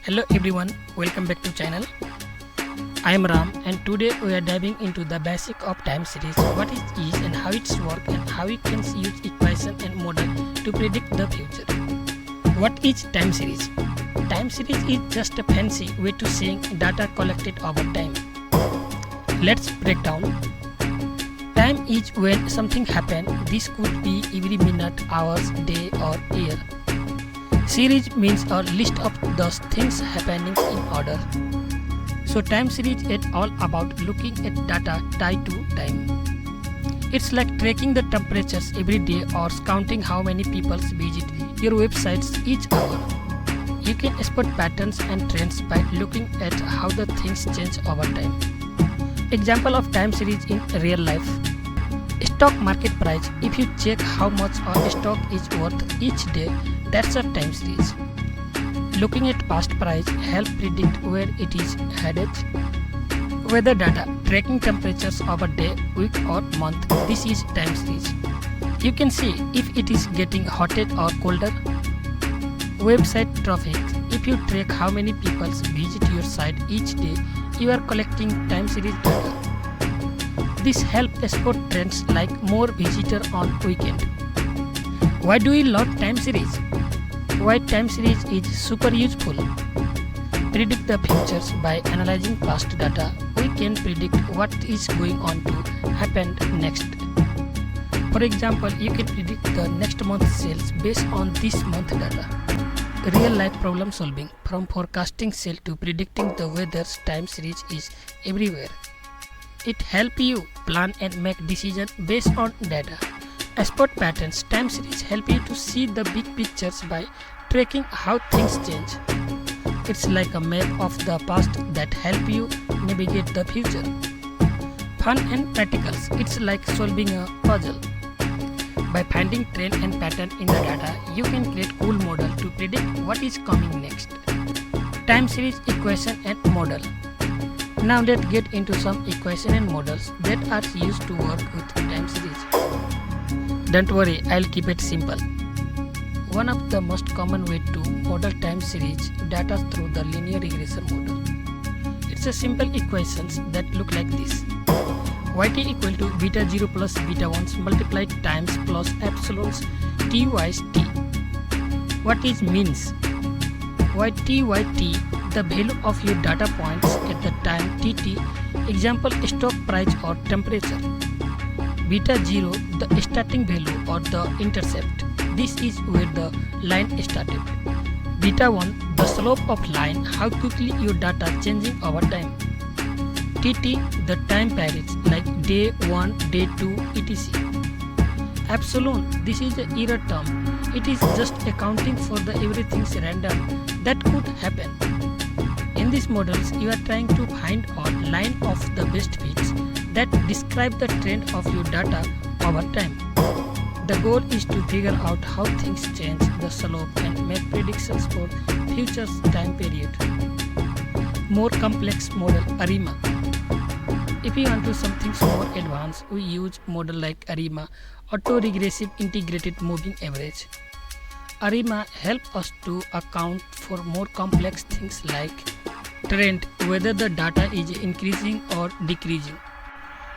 Hello everyone, welcome back to channel. I am Ram and today we are diving into the basic of time series, what it is and how it's work and how you can use equation and model to predict the future. What is time series? Time series is just a fancy way to saying data collected over time. Let's break down. Time is when something happens. This could be every minute, hours, day or year. Series means a list of those things happening in order. So time series is all about looking at data tied to time. It's like tracking the temperatures every day or counting how many people visit your websites each hour. You can spot patterns and trends by looking at how the things change over time. Example of time series in real life. Stock market price. If you check how much a stock is worth each day, that's a time series. Looking at past price help predict where it is headed. Weather data, tracking temperatures over day, week or month. This is time series. You can see if it is getting hotter or colder. Website traffic. If you track how many people visit your site each day, you are collecting time series data. This helps spot trends like more visitor on weekend. Why do we love time series? Why time series is super useful. Predict the futures by analyzing past data. We can predict what is going on to happen next. For example, you can predict the next month's sales based on this month data. Real life problem solving, from forecasting sale to predicting the weather's time series is everywhere. It helps you plan and make decisions based on data. Spot patterns, time series help you to see the big pictures by tracking how things change. It's like a map of the past that help you navigate the future. Fun and practicals, it's like solving a puzzle. By finding trend and pattern in the data, you can create cool model to predict what is coming next. Time series equation and model. Now let's get into some equation and models that are used to work with time series. Don't worry, I'll keep it simple. One of the most common way to model time series data through the linear regression model. It's a simple equations that look like this. Yt equal to beta 0 plus beta 1 multiplied times plus epsilons t y t. What is means? Yt, the value of your data points at the time tt, example stock price or temperature. Beta 0, the starting value or the intercept. This is where the line started. Beta 1, the slope of line, how quickly your data changing over time. TT, the time periods like day 1, day 2, etc. Epsilon, this is the error term. It is just accounting for the everything's random that could happen. In these models, you are trying to find a line of the best fits that describe the trend of your data over time. The goal is to figure out how things change the slope and make predictions for future time period. More complex model ARIMA. If you want to something more advanced, we use model like ARIMA, Auto-Regressive Integrated Moving Average. ARIMA helps us to account for more complex things like trend, whether the data is increasing or decreasing.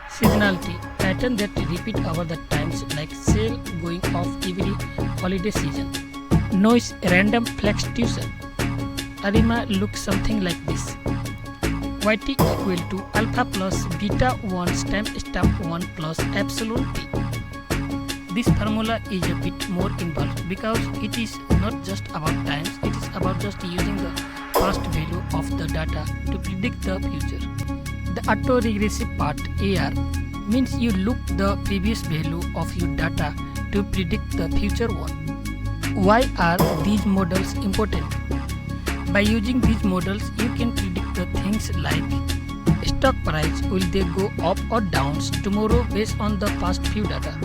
Seasonality, pattern that repeat over the times like sale going off every holiday season. Noise, random fluctuation. ARIMA looks something like this. Yt equal to alpha plus beta 1 stamp 1 plus epsilon t. This formula is a bit more involved because it is not just about times, it is about just using the past value of the data to predict the future. The auto-regressive part AR means you look the previous value of your data to predict the future one. Why are these models important? By using these models, you can predict the things like stock price, will they go up or down tomorrow based on the past few data.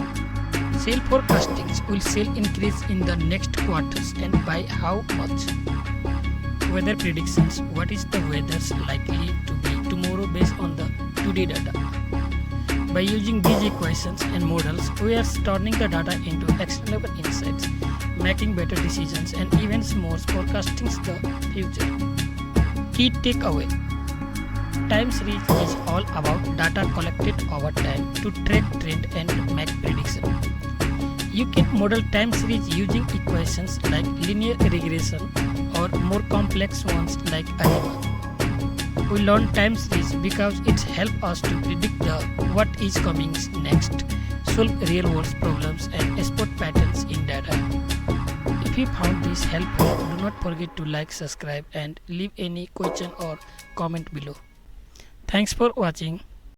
Sale forecasting, will sale increase in the next quarters and by how much. Weather predictions, what is the weather's likely to be tomorrow based on the today data. By using these equations and models, we are turning the data into actionable insights, making better decisions and even more forecasting the future. Key takeaway: time series is all about data collected over time to track trend and make prediction. You can model time series using equations like linear regression or more complex ones like ARIMA. We learn time series because it helps us to predict what is coming next, solve real world problems and spot patterns in data. If you found this helpful, do not forget to like, subscribe and leave any question or comment below. Thanks for watching.